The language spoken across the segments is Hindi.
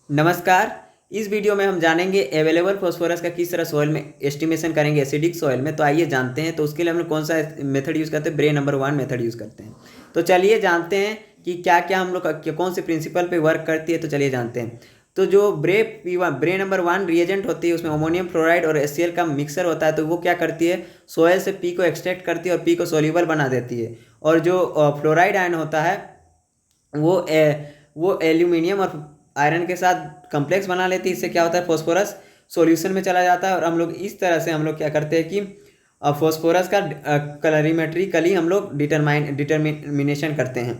नमस्कार। इस वीडियो में हम जानेंगे अवेलेबल फॉस्फोरस का किस तरह सॉइल में एस्टिमेशन करेंगे एसिडिक सॉइल में। तो आइए जानते हैं। तो उसके लिए हम लोग कौन सा मेथड यूज़ करते हैं? ब्रे नंबर 1 मेथड यूज़ करते हैं। तो चलिए जानते हैं कि क्या क्या हम लोग कौन से प्रिंसिपल पे वर्क करती है। तो चलिए जानते हैं। तो जो ब्रे नंबर 1 रिएजेंट होती है उसमें अमोनियम फ्लोराइड और HCl का मिक्सर होता है। तो वो क्या करती है, सॉइल से पी को एक्सट्रैक्ट करती है और पी को सोल्यूबल बना देती है। और जो फ्लोराइड आयन होता है वो एल्यूमिनियम और आयरन के साथ कम्प्लेक्स बना लेती है। इससे क्या होता है, फॉस्फोरस सॉल्यूशन में चला जाता है। और हम लोग इस तरह से हम लोग क्या करते हैं कि फॉस्फोरस का कलरीमेट्रिकली हम लोग डिटर्मिनेशन करते हैं।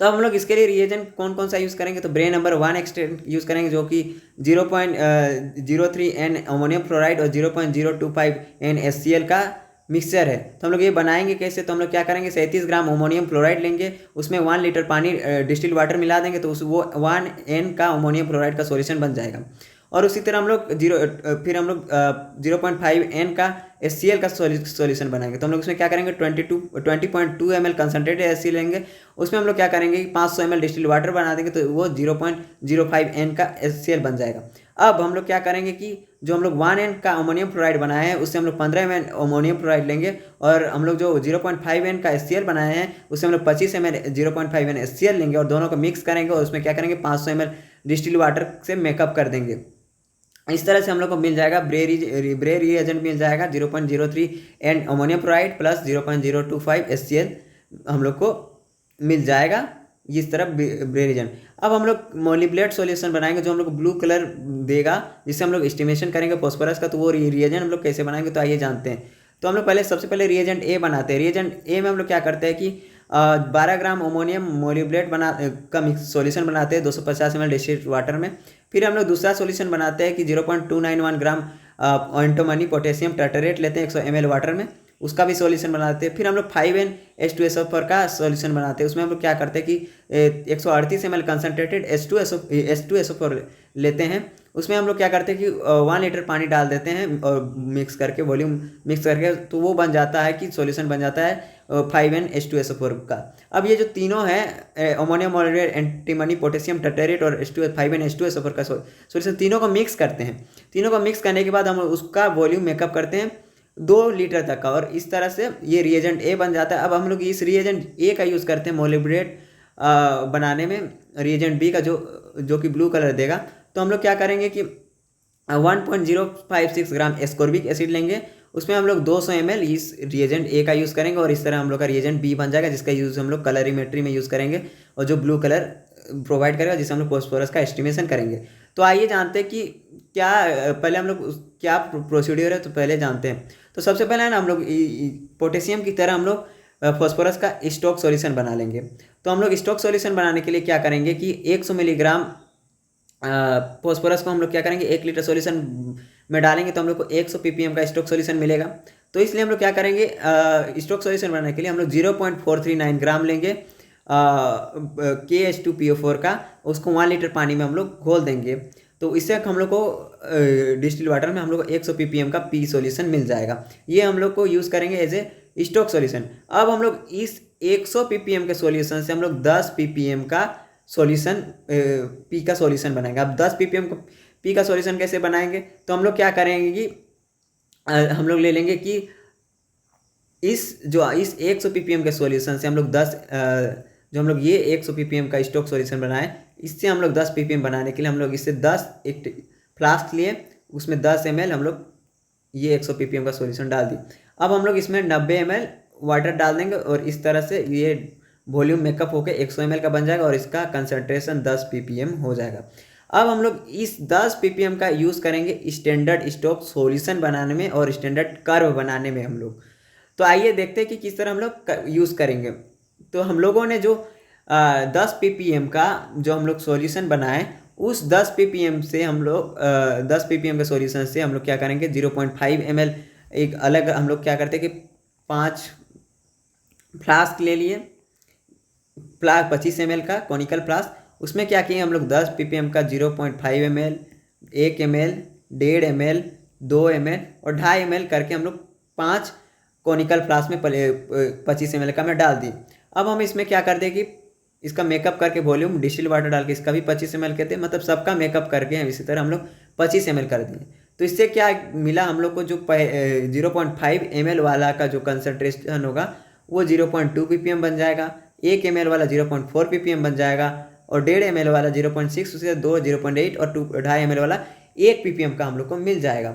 तो हम लोग इसके लिए रिएजेंट कौन कौन सा यूज़ करेंगे? तो ब्रे नंबर 1 एक्सटेंट यूज़ करेंगे, जो कि 0.03 एन अमोनियम फ्लोराइड और 0.025 एन HCl का मिक्सचर है। तो हम लोग ये बनाएंगे कैसे? तो हम लोग क्या करेंगे, 37 ग्राम अमोनियम फ्लोराइड लेंगे, उसमें 1 लीटर पानी डिस्टिल वाटर मिला देंगे, तो वो 1 एन का अमोनियम फ्लोराइड का सॉल्यूशन बन जाएगा। और उसी तरह हम लोग फिर हम लोग 0.5 एन का HCl का सॉल्यूशन बनाएंगे। तो हम लोग उसमें क्या करेंगे, 20.2 ml कंसनट्रेटेड HCl लेंगे, उसमें हम लोग क्या करेंगे, 500 ml डिस्टिल वाटर बना देंगे, तो वो 0.05 एन का HCl बन जाएगा। अब हम लोग क्या करेंगे कि जो हम लोग 1 एन का अमोनियम फ्लोराइड बनाए हैं उससे हम लोग 15 ml अमोनियम फ्लोराइड लेंगे, और हम लोग जो 0.5 एन का HCl बनाए हैं उससे हम लोग 25 ml 0.5 एन HCl लेंगे और दोनों को मिक्स करेंगे, और उसमें क्या करेंगे, 500 ml डिस्टिल वाटर से मेकअप कर देंगे। इस तरह से हम लोग को मिल जाएगा ब्रे रिएजेंट मिल जाएगा 0.03 and ammonium fluoride plus 0.025 HCl हम लोग को मिल जाएगा। इस तरह ब्रे रिएजेंट। अब हम लोग मोलिब्लेट सॉल्यूशन बनाएंगे जो हम लोग ब्लू कलर देगा, जिससे हम लोग एस्टिमेशन करेंगे फॉस्फोरस का। तो वो रिएजेंट हम लोग कैसे बनाएंगे, तो आइए जानते हैं। तो हम लोग सबसे पहले रिएजेंट ए बनाते हैं। रिएजेंट ए में हम लोग क्या करते हैं कि 12 ग्राम अमोनियम मोलिब्लेट का मिक्स सॉल्यूशन बनाते हैं 250 ml डिस्टिल्ड वाटर में। फिर हम लोग दूसरा सॉल्यूशन बनाते हैं कि 0.291 ग्राम एंटोमनी पोटेशियम टार्टरेट लेते हैं 100 ml वाटर में, उसका भी सॉल्यूशन बनाते हैं। फिर हम लोग 5N H2SO4 का सॉल्यूशन बनाते हैं। उसमें हम लोग क्या करते हैं कि 138 ml कंसनट्रेटेड H2SO4 लेते हैं, उसमें हम लोग क्या करते हैं कि 1 लीटर पानी डाल देते हैं और मिक्स करके वॉल्यूम मिक्स करके, तो वो बन जाता है कि सॉल्यूशन बन जाता है 5N H2SO4 का। अब ये जो तीनों है अमोनियम मोलिब्लेट एंटीमनी पोटेशियम टर्टरेट और 5N H2SO4 का सॉल्यूशन, तीनों को मिक्स करते हैं। तीनों को मिक्स करने के बाद हम उसका वॉल्यूम मेकअप करते हैं 2 लीटर तक का, और इस तरह से ये रिएजेंट ए बन जाता है। अब हम लोग इस रिएजेंट ए का यूज़ करते हैं मोलिब्लेट बनाने में रिएजेंट बी का, जो कि ब्लू कलर देगा। तो हम लोग क्या करेंगे कि 1.056 ग्राम एस्कॉर्बिक एसिड लेंगे, उसमें हम लोग 200 ml इस रिएजेंट ए का यूज़ करेंगे, और इस तरह हम लोग का रिएजेंट बी बन जाएगा, जिसका यूज़ हम लोग कलरीमेट्री में यूज़ करेंगे, और जो ब्लू कलर प्रोवाइड करेगा, जिससे हम लोग फॉस्फोरस का एस्टिमेशन करेंगे। तो आइए जानते हैं कि क्या पहले हम लोग क्या प्रोसीड्यूर है। तो पहले जानते हैं। तो सबसे पहले है ना, हम लोग पोटेशियम की तरह हम लोग फॉस्फोरस का स्टॉक सॉल्यूशन बना लेंगे। तो हम लोग स्टॉक सॉल्यूशन बनाने के लिए क्या करेंगे कि 100 मिलीग्राम फॉस्फोरस को हम लोग क्या करेंगे, 1 लीटर सॉल्यूशन में डालेंगे, तो हम लोग को 100 ppm का स्टॉक सॉल्यूशन मिलेगा। तो इसलिए हम लोग क्या करेंगे, स्टॉक सॉल्यूशन बनाने के लिए हम लोग 0.439 ग्राम लेंगे KH2PO4 का, उसको 1 लीटर पानी में हम लोग घोल देंगे। तो इससे हम लोग को डिस्टिल वाटर में हम लोग को 100 ppm का पी सॉल्यूशन मिल जाएगा। ये हम लोग को यूज़ करेंगे एज ए स्टॉक सॉल्यूशन। अब हम लोग इस 100 ppm के सॉल्यूशन से हम लोग 10 ppm का सॉल्यूशन पी का सॉल्यूशन बनाएंगे। अब 10 ppm को पी का सॉल्यूशन कैसे बनाएंगे? तो हम लोग क्या करेंगे कि हम लोग ले लेंगे कि इस 100 ppm के सॉल्यूशन से हम लोग 10 जो हम लोग ये 100 ppm का स्टॉक सॉल्यूशन बनाए, इससे हम लोग 10 ppm बनाने के लिए हम लोग इससे 10 एक फ्लास्क लिए, उसमें 10 ml हम लोग ये 100 ppm का सॉल्यूशन डाल दी। अब हम लोग इसमें 90 ml वाटर डाल देंगे, और इस तरह से ये वॉल्यूम मेकअप होकर 100 ml का बन जाएगा, और इसका कंसनट्रेशन 10 ppm हो जाएगा। अब हम लोग इस 10 ppm का यूज़ करेंगे स्टैंडर्ड स्टॉक सॉल्यूशन बनाने में और स्टैंडर्ड कर्व बनाने में हम लोग। तो आइए देखते हैं कि किस तरह हम लोग यूज़ करेंगे। तो हम लोगों ने जो 10 ppm का जो हम लोग सॉल्यूशन बनाए, उस 10 ppm से हम लोग 10 ppm के सॉल्यूशन से हम लोग क्या करेंगे, 0.5 ml एक अलग हम लोग क्या करते हैं कि 5 फ्लास्क ले लिए, फ्लास्क 25 ml का कॉनिकल फ्लास्क, उसमें क्या किए हम लोग 10 ppm का 0.5 ml 1 ml 1.5 ml 2 ml और 2.5 ml करके हम लोग 5 कॉनिकल फ्लास्क में 25 ml का मैं डाल दी। अब हम इसमें क्या करते हैं कि इसका मेकअप करके वॉल्यूम डिस्टिल वाटर डाल के इसका भी 25 ml कहते हैं, मतलब सबका मेकअप करके हम इसी तरह हम लोग 25 ml कर दिए। तो इससे क्या मिला हम लोग को, जो 0.5 ml वाला का जो कंसनट्रेशन होगा वो 0.2 ppm बन जाएगा, 1 ml वाला 0.4 ppm बन जाएगा, और 1.5 ml वाला 0.6, उससे 0.8 और 2.5 ml वाला 1 ppm का हम लोग को मिल जाएगा।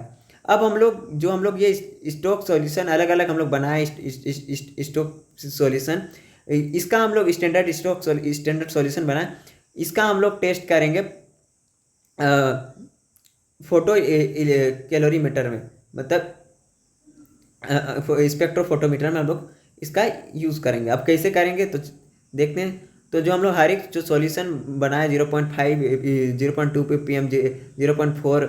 अब हम लोग ये स्टोक सॉल्यूशन अलग अलग हम लोग बनाए, स्टोक सॉल्यूशन, इसका हम लोग स्टैंडर्ड सॉल्यूशन बनाए, इसका हम लोग टेस्ट करेंगे फोटो कैलोरीमीटर में, मतलब स्पेक्ट्रोफोटोमीटर में हम लोग इसका यूज़ करेंगे। अब कैसे करेंगे तो देखते हैं। तो जो हम लोग हर एक जो सॉल्यूशन बनाए 0.5, 0.2 ppm, 0.4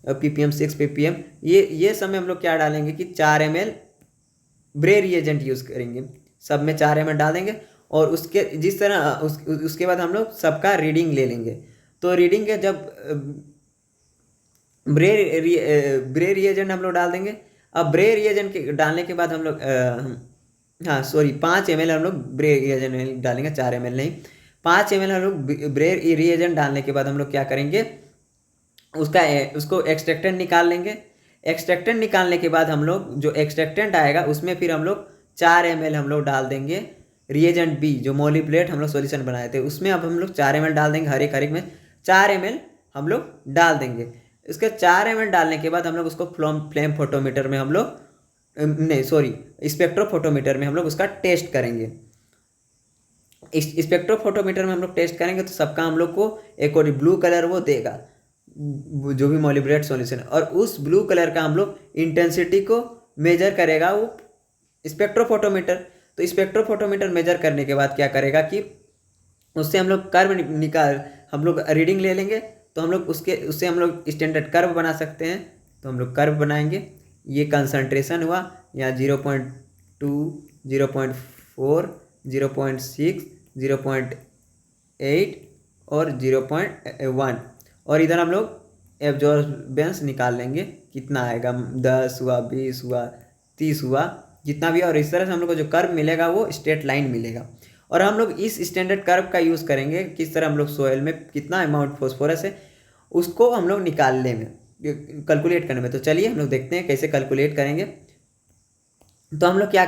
ppm, 6 ppm, ये सब में हम लोग क्या डालेंगे कि 4 ml ब्रे रिएजेंट यूज़ करेंगे, सब में 4 ml डाल देंगे। और उसके जिस तरह उसके बाद हम लोग सबका रीडिंग ले लेंगे। तो रीडिंग के जब ब्रे रिएजेंट हम लोग डाल देंगे। अब ब्रे रिएजेंट के डालने के बाद हम लोग 5 ml हम लोग ब्रे रिएजेंट डालेंगे, 4 ml नहीं, 5 ml हम लोग ब्रे रिएजेंट डालने के बाद हम लोग क्या करेंगे, उसको एक्सट्रैक्टेंट निकाल लेंगे। एक्सट्रैक्टेंट निकालने के बाद हम लोग जो एक्सट्रैक्टेंट आएगा उसमें फिर हम लोग 4 ml हम लोग डाल देंगे रिएजेंट बी, जो मोलिब्लेट हम लोग सॉल्यूशन बनाए थे उसमें अब हम लोग 4 ml डाल देंगे, हर एक में 4 ml हम लोग डाल देंगे। इसके 4 ml डालने के बाद हम लोग उसको फ्लेम फोटोमीटर में हम लोग स्पेक्ट्रोफोटोमीटर में हम लोग उसका टेस्ट करेंगे। स्पेक्ट्रोफोटोमीटर में हम लोग टेस्ट करेंगे तो सबका हम लोग को एक और ब्लू कलर वो देगा, जो भी मोलिब्लेट सॉल्यूशन, और उस ब्लू कलर का हम लोग इंटेंसिटी को मेजर करेगा वो स्पेक्ट्रोफोटोमीटर। तो स्पेक्ट्रोफोटोमीटर मेजर करने के बाद क्या करेगा कि उससे हम लोग कर्व हम लोग रीडिंग ले लेंगे। तो हम लोग उससे हम लोग स्टैंडर्ड कर्व बना सकते हैं। तो हम लोग कर्व बनाएंगे, ये कंसंट्रेशन हुआ, यहाँ 0.2, 0.4, 0.6, 0.8 और 0.1, और इधर हम लोग एब्जॉर्बेंस निकाल लेंगे, कितना आएगा, 10 हुआ, 20 हुआ, 30 हुआ, जितना भी। और इस तरह से हम लोग को जो कर्व मिलेगा वो स्ट्रेट लाइन मिलेगा। और हम लोग इस स्टैंडर्ड कर्व का यूज़ करेंगे, किस तरह हम लोग सोयल में कितना अमाउंट फॉस्फोरस है उसको हम लोग निकालने में, कैलकुलेट करने में। तो चलिए हम लोग देखते हैं कैसे कैलकुलेट करेंगे। तो हम लोग क्या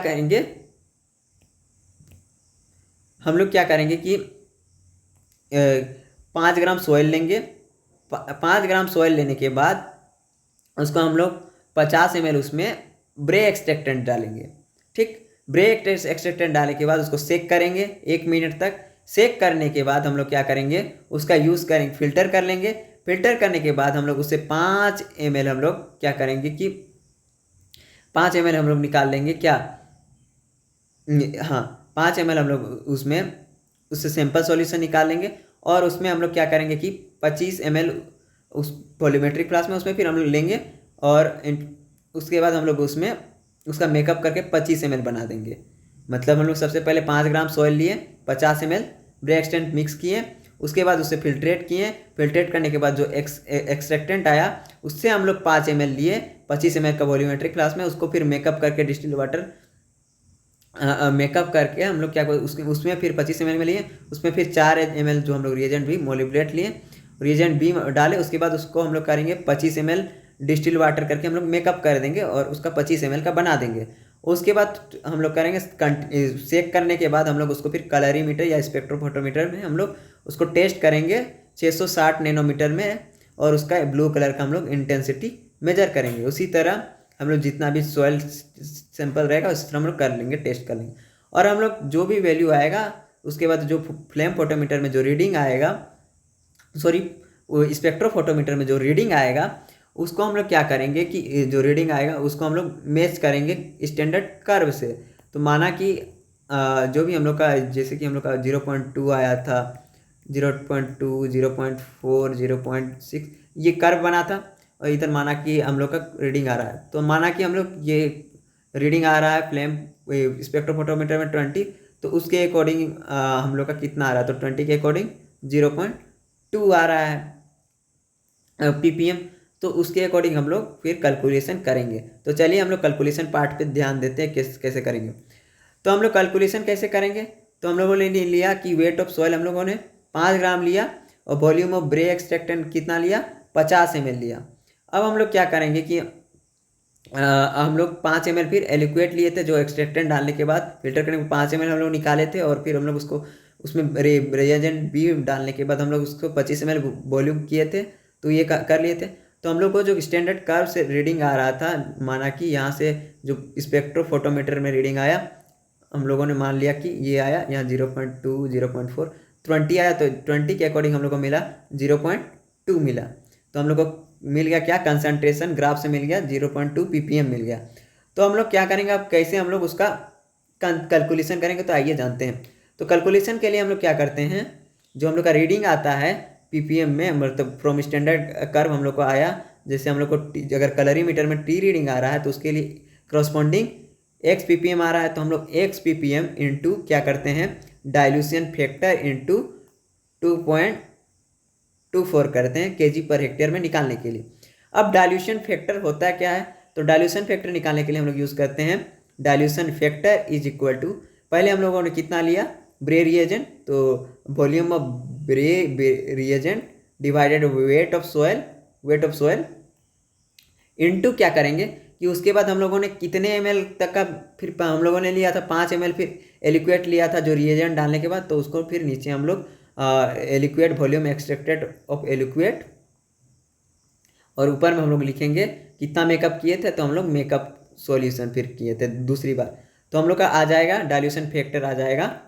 करेंगे कि 5 ग्राम सोयल लेंगे। 5 ग्राम सोयल लेने के बाद उसको हम लोग 50 ml उसमें ब्रे एक्सट्रैक्टेंट डालेंगे। ठीक, ब्रे एक्सट्रैक्टेंट डालने के बाद उसको सेक करेंगे 1 मिनट तक। सेक करने के बाद हम लोग क्या करेंगे, उसका यूज़ करेंगे, फिल्टर कर लेंगे। फिल्टर करने के बाद हम लोग उससे 5 ml हम लोग क्या करेंगे कि 5 ml हम लोग निकाल लेंगे, क्या 5 ml हम लोग उससे सैंपल सॉल्यूशन निकाल लेंगे। और उसमें हम लोग क्या करेंगे कि 25 ml उस वॉल्यूमेट्रिक फ्लास्क में उसमें फिर हम लोग लेंगे, और उसके बाद हम लोग उसमें उसका मेकअप करके 25 ml बना देंगे। मतलब हम लोग सबसे पहले 5 ग्राम सॉइल लिए, 50 ml ब्रे एक्सटेंट मिक्स किए, उसके बाद उसे फिल्ट्रेट किए। फिल्ट्रेट करने के बाद जो एक्सट्रैक्टेंट आया उससे हम लोग 5 ml लिए 25 ml का वॉल्यूमेट्रिक फ्लास्क में, उसको फिर मेकअप करके डिस्टिल वाटर मेकअप करके हम लोग क्या उसमें फिर 25 ml में लिए, उसमें फिर 4 ml जो हम लोग रिएजेंट भी मोलिब्लेट लिए, रिएजेंट बी डाले। उसके बाद उसको हम लोग करेंगे 25 ml डिस्टिल वाटर करके हम लोग मेकअप कर देंगे और उसका 25 ml का बना देंगे। उसके बाद हम लोग करेंगे सेक करने के बाद हम लोग उसको फिर कलरीमीटर या स्पेक्ट्रोफोटोमीटर में हम लोग उसको टेस्ट करेंगे 660 नैनोमीटर में, और उसका ब्लू कलर का हम लोग इंटेंसिटी मेजर करेंगे। उसी तरह हम लोग जितना भी सॉइल सैंपल रहेगा उस तरह हम लोग कर लेंगे, टेस्ट कर लेंगे। और हम लोग जो भी वैल्यू आएगा उसके बाद जो फ्लेम फोटोमीटर में जो रीडिंग आएगा, वो स्पेक्ट्रोफोटोमीटर में जो रीडिंग आएगा उसको हम लोग क्या करेंगे कि जो रीडिंग आएगा उसको हम लोग मैच करेंगे स्टैंडर्ड कर्व से। तो माना कि जो भी हम लोग का, जैसे कि हम लोग का 0.2 आया था, 0.2, 0.4, 0.6 ये कर्व बना था, और इधर माना कि हम लोग का रीडिंग आ रहा है। तो माना कि हम लोग ये रीडिंग आ रहा है फ्लेम स्पेक्ट्रोफोटोमीटर में 20, तो उसके अकॉर्डिंग हम लोग का कितना आ रहा है, तो 20 के अकॉर्डिंग 0.2 आ रहा है ppm। तो उसके अकॉर्डिंग हम लोग फिर कैलकुलेशन करेंगे। तो चलिए हम लोग कैलकुलेशन पार्ट पे ध्यान देते हैं कैसे करेंगे। तो हम लोग कैलकुलेशन कैसे करेंगे, तो हम लोगों ने लिया कि वेट ऑफ सॉइल हम लोगों ने 5 ग्राम लिया और वॉल्यूम ऑफ ब्रे एक्सट्रैक्टेंट कितना लिया, 50 ml लिया। अब हम लोग क्या करेंगे कि हम लोग 5 ml फिर एलिक्वेट लिए थे, जो एक्सट्रैक्टेंट डालने के बाद फिल्टर करने के 5 ml हम लोग निकाले थे, और फिर हम लोग उसको उसमें रिएजेंट भी डालने के बाद हम लोग उसको 25 ml वॉल्यूम किए थे, तो ये कर लिए थे। तो हम लोग को जो स्टैंडर्ड कर्व से रीडिंग आ रहा था, माना कि यहाँ से जो स्पेक्ट्रोफोटोमीटर में रीडिंग आया, हम लोगों ने मान लिया कि ये आया यहाँ 0.2 0.4 20 आया, तो 20 के अकॉर्डिंग हम लोग को मिला 0.2 मिला। तो हम लोग को मिल गया क्या, कंसंट्रेशन ग्राफ से मिल गया 0.2 ppm मिल गया। तो हम लोग क्या करेंगे, अब कैसे हम लोग उसका कैलकुलेशन करेंगे, तो आइए जानते हैं। तो कैलकुलेशन के लिए हम लोग क्या करते हैं, जो हम लोग का रीडिंग आता है ppm में, मतलब फ्रॉम स्टैंडर्ड कर्व हम लोग को आया, जैसे हम लोग को अगर कलरीमीटर में टी रीडिंग आ रहा है तो उसके लिए करस्पॉन्डिंग x ppm आ रहा है, तो हम लोग x ppm इंटू क्या करते हैं, डाइल्यूशन फैक्टर इंटू 2.24 करते हैं kg पर हेक्टेयर में निकालने के लिए। अब डाइल्यूशन फैक्टर होता है क्या है, तो डाइल्यूशन फैक्टर निकालने के लिए हम लोग यूज़ करते हैं dilution factor is equal to, पहले हम लोगों ने कितना लिया, ब्रे रिएजेंट, तो volume of Bray reagent divided weight of soil into क्या करेंगे कि उसके बाद हम लोगों ने कितने ml तक का, फिर हम लोगों ने लिया था 5 ml, फिर एलिक्वेट लिया था जो रिएजेंट डालने के बाद, तो उसको फिर नीचे हम लोग एलिक्वेट वॉल्यूम एक्सट्रैक्टेड ऑफ एलिक्वेट, और ऊपर में हम लोग लिखेंगे कितना मेकअप किए थे, तो हम लोग मेकअप सॉल्यूशन फिर किए थे दूसरी बार, तो हम लोग का आ जाएगा डाइल्यूशन फैक्टर आ जाएगा,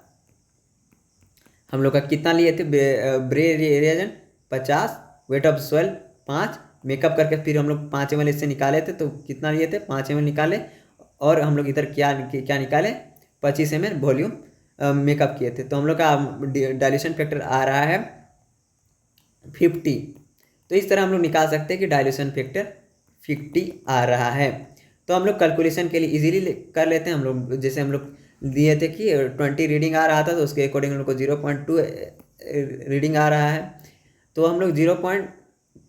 हम लोग का कितना लिए थे, ब्रे reagent 50, wait of soil 5, makeup करके फिर हम लोग 5 ml इससे निकाले थे, तो कितना लिए थे 5 ml निकाले, और हम लोग इधर क्या निकाले 25 ml वॉल्यूम मेकअप किए थे, तो हम लोग का डाइल्यूशन फैक्टर आ रहा है 50। तो इस तरह हम लोग निकाल सकते हैं कि डाइल्यूशन फैक्टर 50 आ रहा है। तो हम लोग कैलकुलेशन के लिए इजीली कर लेते हैं। हम लोग जैसे हम लोग दिए थे कि 20 रीडिंग आ रहा था, तो उसके अकॉर्डिंग हम लोग को 0.2 रीडिंग आ रहा है, तो हम लोग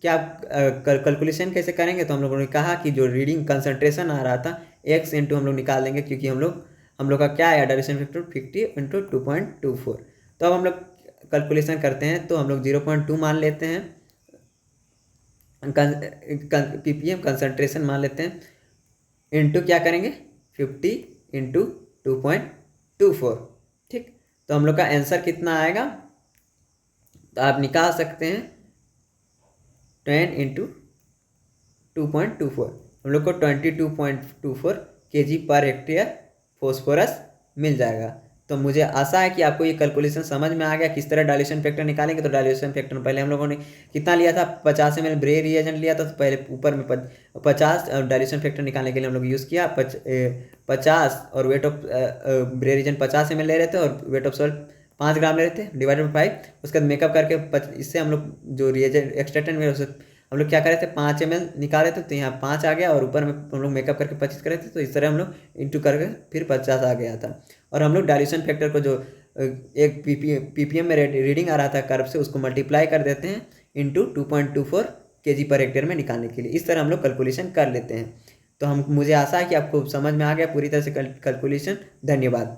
क्या कैलकुलेशन कैसे करेंगे, तो हम लोगों ने कहा कि जो रीडिंग कंसंट्रेशन आ रहा था x इंटू हम लोग निकाल देंगे, क्योंकि हम लोग का क्या है डाइल्यूशन फैक्टर 50 इंटू 2.24। तो अब हम लोग कैलकुलेशन करते हैं, तो हम लोग 0.2 मान लेते हैं, ppm कंसंट्रेशन मान लेते हैं, इंटू क्या करेंगे 50 इंटू 2.24, ठीक। तो हम लोग का आंसर कितना आएगा, तो आप निकाल सकते हैं 10 इंटू 2.24, हम लोग को 22.24 kg पर हेक्टेयर फॉस्फोरस मिल जाएगा। तो मुझे आशा है कि आपको ये कैलकुलेशन समझ में आ गया, किस तरह डाइल्यूशन फैक्टर निकालेंगे। तो डाइल्यूशन फैक्टर पहले हम लोगों ने कितना लिया था, 50 ml ब्रे रिएजेंट लिया था, तो पहले ऊपर में 50, डाइल्यूशन फैक्टर निकालने के लिए हम लोग यूज़ किया 50, और weight of Bray reagent 50 ml ले रहे थे, और वेट ऑफ सॉल्ट 5 ग्राम ले रहे थे, डिवाइडेड बाई 5। उसके बाद मेकअप करके इससे हम लोग जो रिएजेंट एक्सट्रैक्टेंट में हम लोग क्या कर रहे थे 5 ml निकाले थे, तो यहाँ 5 आ गया, और ऊपर में हम लोग मेकअप करके 25 कर रहे थे, तो इस तरह हम लोग इंटू करके फिर 50 आ गया था। और हम लोग डाइल्यूशन फैक्टर को जो एक ppm में रीडिंग आ रहा था कर्व से, उसको मल्टीप्लाई कर देते हैं इंटू 2.24 kg पर हेक्टेयर में निकालने के लिए। इस तरह हम लोग कैलकुलेशन कर लेते हैं। तो मुझे आशा है कि आपको समझ में आ गया पूरी तरह से कैलकुलेशन। धन्यवाद।